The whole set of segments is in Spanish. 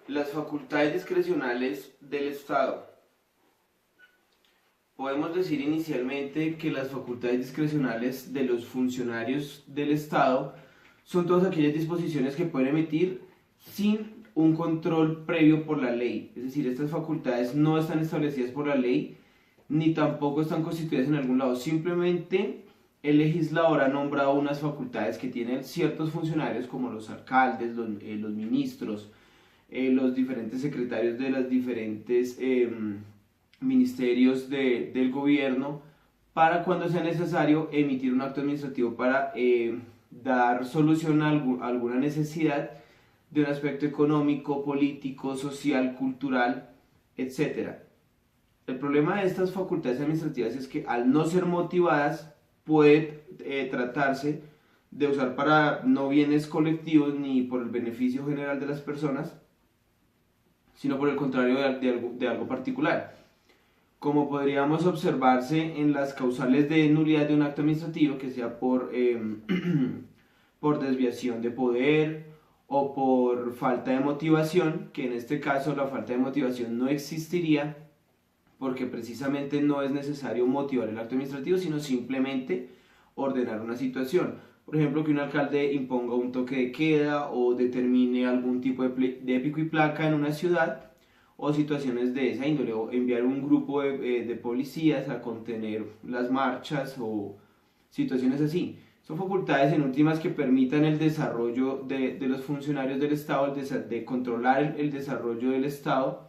Las facultades discrecionales del Estado. Podemos decir inicialmente que las facultades discrecionales de los funcionarios del Estado son todas aquellas disposiciones que pueden emitir sin un control previo por la ley. Es decir, estas facultades no están establecidas por la ley ni tampoco están constituidas en algún lado. Simplemente el legislador ha nombrado unas facultades que tienen ciertos funcionarios como los alcaldes, los ministros, los diferentes secretarios de los diferentes ministerios del gobierno, para cuando sea necesario emitir un acto administrativo para dar solución a alguna necesidad de un aspecto económico, político, social, cultural, etc. El problema de estas facultades administrativas es que al no ser motivadas puede tratarse de usar para no bienes colectivos ni por el beneficio general de las personas, sino por el contrario de algo particular, como podríamos observarse en las causales de nulidad de un acto administrativo, que sea por desviación de poder o por falta de motivación, que en este caso la falta de motivación no existiría porque precisamente no es necesario motivar el acto administrativo, sino simplemente ordenar una situación. Por ejemplo, que un alcalde imponga un toque de queda o determine algún tipo de pico y placa en una ciudad, o situaciones de esa índole, o enviar un grupo de policías a contener las marchas o situaciones así. Son facultades en últimas que permitan el desarrollo de los funcionarios del Estado, de controlar el desarrollo del Estado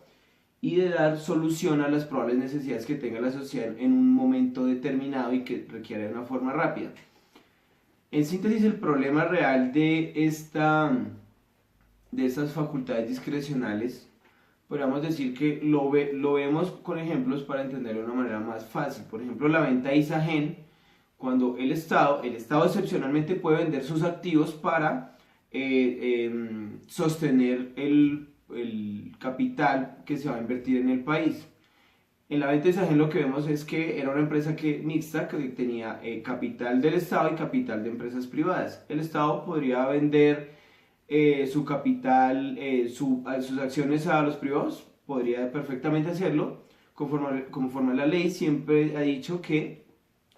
y de dar solución a las probables necesidades que tenga la sociedad en un momento determinado y que requiera de una forma rápida. En síntesis, el problema real de estas facultades discrecionales, podríamos decir que lo vemos con ejemplos para entenderlo de una manera más fácil. Por ejemplo, la venta de Isagen, cuando el Estado excepcionalmente puede vender sus activos para sostener el capital que se va a invertir en el país. En la venta de Isagen lo que vemos es que era una empresa mixta que tenía capital del Estado y capital de empresas privadas. El Estado podría vender su capital, sus acciones a los privados, podría perfectamente hacerlo. Conforme a la ley, siempre ha dicho que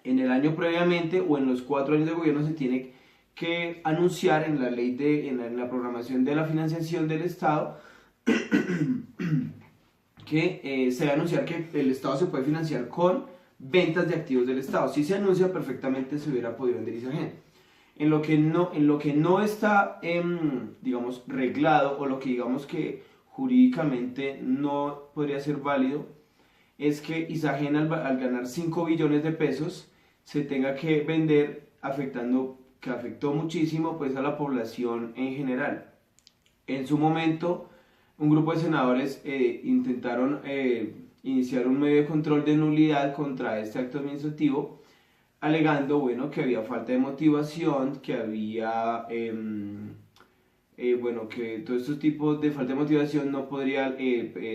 en el año previamente o en los 4 años de gobierno se tiene que anunciar en la ley en la programación de la financiación del Estado que se debe anunciar que el Estado se puede financiar con ventas de activos del Estado. Si se anuncia, perfectamente se hubiera podido vender Isagen. En lo que no está, digamos, reglado, o lo que digamos que jurídicamente no podría ser válido, es que Isagen al ganar 5 billones de pesos se tenga que vender, que afectó muchísimo pues a la población en general. En su momento, un grupo de senadores intentaron iniciar un medio de control de nulidad contra este acto administrativo, alegando, bueno, que había falta de motivación, que había, bueno, que todos estos tipos de falta de motivación no podría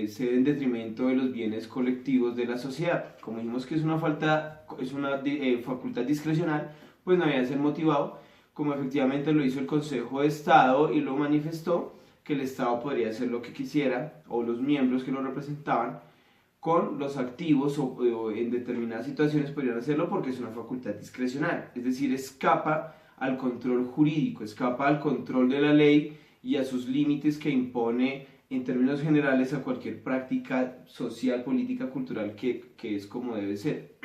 ser en detrimento de los bienes colectivos de la sociedad. Como dijimos que es una facultad discrecional, pues no había de ser motivado, como efectivamente lo hizo el Consejo de Estado y lo manifestó, que el Estado podría hacer lo que quisiera, o los miembros que lo representaban, con los activos o en determinadas situaciones podrían hacerlo porque es una facultad discrecional, es decir, escapa al control jurídico, escapa al control de la ley y a sus límites que impone en términos generales a cualquier práctica social, política, cultural que es como debe ser.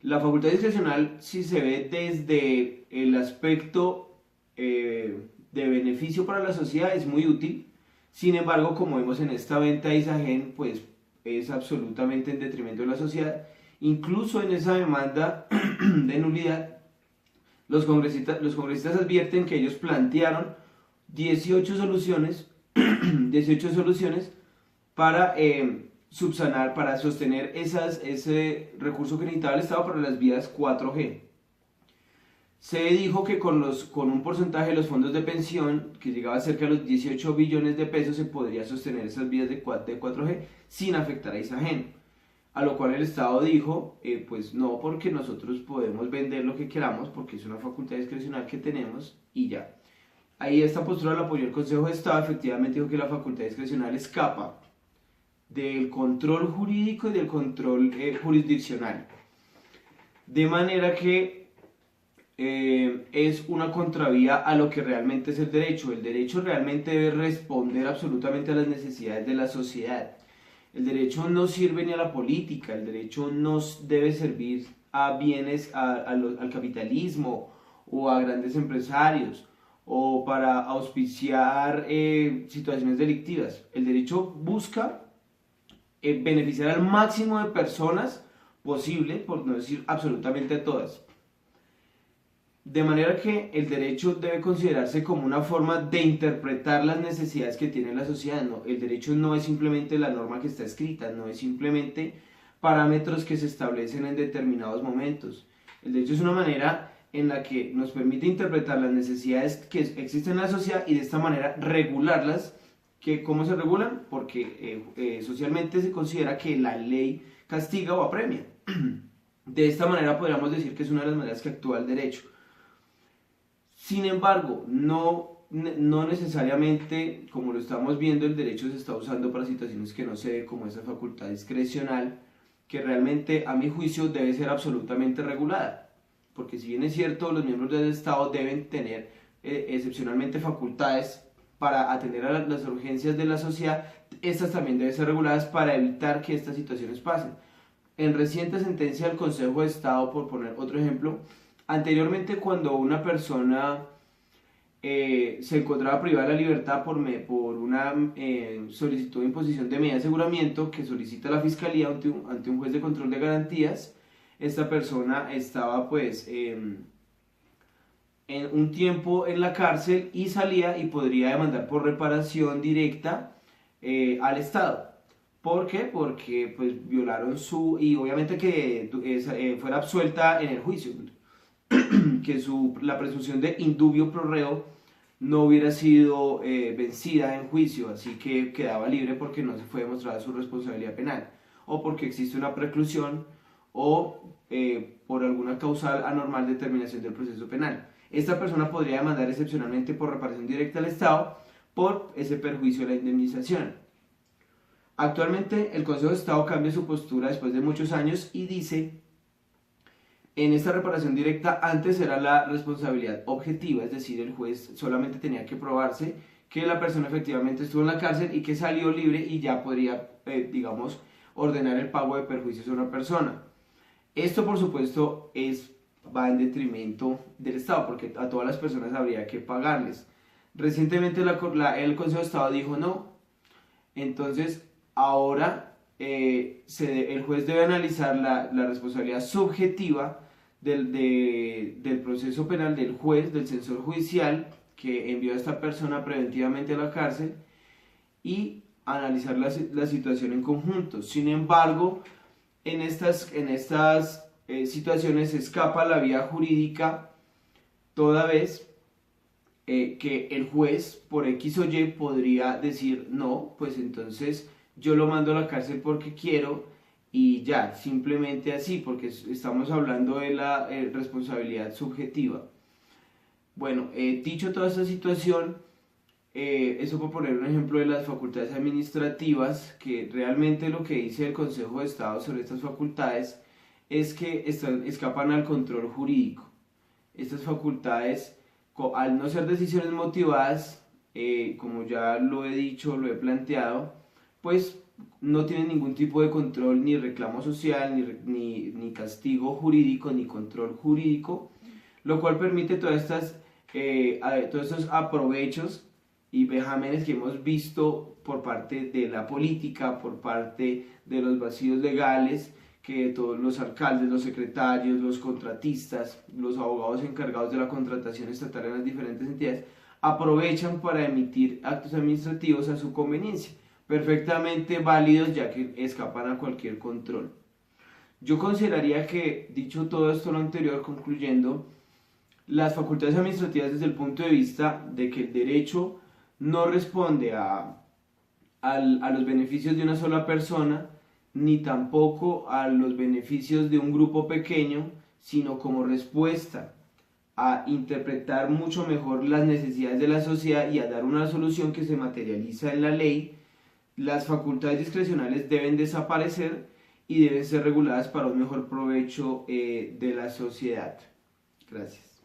La facultad discrecional, si se ve desde el aspecto de beneficio para la sociedad, es muy útil. Sin embargo, como vemos en esta venta de Isagen, pues es absolutamente en detrimento de la sociedad. Incluso en esa demanda de nulidad, los congresistas advierten que ellos plantearon 18 soluciones, 18 soluciones para subsanar, para sostener ese recurso que necesitaba el Estado para las vías 4G. Se dijo que con un porcentaje de los fondos de pensión, que llegaba a cerca de los 18 billones de pesos, se podría sostener esas vías de 4G sin afectar a Isagen. A lo cual el Estado dijo, pues no, porque nosotros podemos vender lo que queramos, porque es una facultad discrecional que tenemos y ya. Ahí esta postura la apoyó el Consejo de Estado, efectivamente dijo que la facultad discrecional escapa del control jurídico y del control jurisdiccional. De manera que es una contravía a lo que realmente es el derecho. El derecho realmente debe responder absolutamente a las necesidades de la sociedad. El derecho no sirve ni a la política, el derecho no debe servir a bienes, al capitalismo o a grandes empresarios o para auspiciar situaciones delictivas. El derecho busca beneficiar al máximo de personas posible, por no decir absolutamente a todas. De manera que el derecho debe considerarse como una forma de interpretar las necesidades que tiene la sociedad. No, el derecho no es simplemente la norma que está escrita, no es simplemente parámetros que se establecen en determinados momentos. El derecho es una manera en la que nos permite interpretar las necesidades que existen en la sociedad y de esta manera regularlas. ¿Cómo se regulan? Porque socialmente se considera que la ley castiga o apremia. De esta manera podríamos decir que es una de las maneras que actúa el derecho. Sin embargo, no necesariamente, como lo estamos viendo, el derecho se está usando para situaciones que no se ve como esa facultad discrecional, que realmente, a mi juicio, debe ser absolutamente regulada. Porque si bien es cierto, los miembros del Estado deben tener excepcionalmente facultades para atender a las urgencias de la sociedad, estas también deben ser reguladas para evitar que estas situaciones pasen. En reciente sentencia del Consejo de Estado, por poner otro ejemplo, anteriormente cuando una persona se encontraba privada de la libertad por una solicitud de imposición de medida de aseguramiento que solicita la Fiscalía ante un juez de control de garantías, esta persona estaba pues en un tiempo en la cárcel y salía y podría demandar por reparación directa al Estado. ¿Por qué? Porque pues violaron y obviamente que fuera absuelta en el juicio, que la presunción de indubio pro reo no hubiera sido vencida en juicio, así que quedaba libre porque no se fue demostrada su responsabilidad penal, o porque existe una preclusión, o por alguna causal anormal determinación del proceso penal. Esta persona podría demandar excepcionalmente por reparación directa al Estado por ese perjuicio de la indemnización. Actualmente el Consejo de Estado cambia su postura después de muchos años y dice: en esta reparación directa antes era la responsabilidad objetiva, es decir, el juez solamente tenía que probarse que la persona efectivamente estuvo en la cárcel y que salió libre y ya podría, digamos, ordenar el pago de perjuicios a una persona. Esto, por supuesto, va en detrimento del Estado, porque a todas las personas habría que pagarles. Recientemente el Consejo de Estado dijo no. Entonces, ahora el juez debe analizar la responsabilidad subjetiva del proceso penal del juez, del censor judicial que envió a esta persona preventivamente a la cárcel, y analizar la situación en conjunto. Sin embargo, en estas situaciones se escapa la vía jurídica, toda vez que el juez por X o Y podría decir no, pues entonces yo lo mando a la cárcel porque quiero y ya, simplemente así, porque estamos hablando de la responsabilidad subjetiva. Bueno, dicho toda esta situación, eso por poner un ejemplo de las facultades administrativas, que realmente lo que dice el Consejo de Estado sobre estas facultades es que escapan al control jurídico. Estas facultades, al no ser decisiones motivadas, como ya lo he dicho, lo he planteado, pues no tienen ningún tipo de control, ni reclamo social, ni castigo jurídico, ni control jurídico, lo cual permite todos estos aprovechos y vejámenes que hemos visto por parte de la política, por parte de los vacíos legales, que todos los alcaldes, los secretarios, los contratistas, los abogados encargados de la contratación estatal en las diferentes entidades aprovechan para emitir actos administrativos a su conveniencia, perfectamente válidos ya que escapan a cualquier control. Yo consideraría que, dicho todo esto lo anterior, concluyendo, las facultades administrativas desde el punto de vista de que el derecho no responde a los beneficios de una sola persona, ni tampoco a los beneficios de un grupo pequeño, sino como respuesta a interpretar mucho mejor las necesidades de la sociedad y a dar una solución que se materializa en la ley, las facultades discrecionales deben desaparecer y deben ser reguladas para un mejor provecho de la sociedad. Gracias.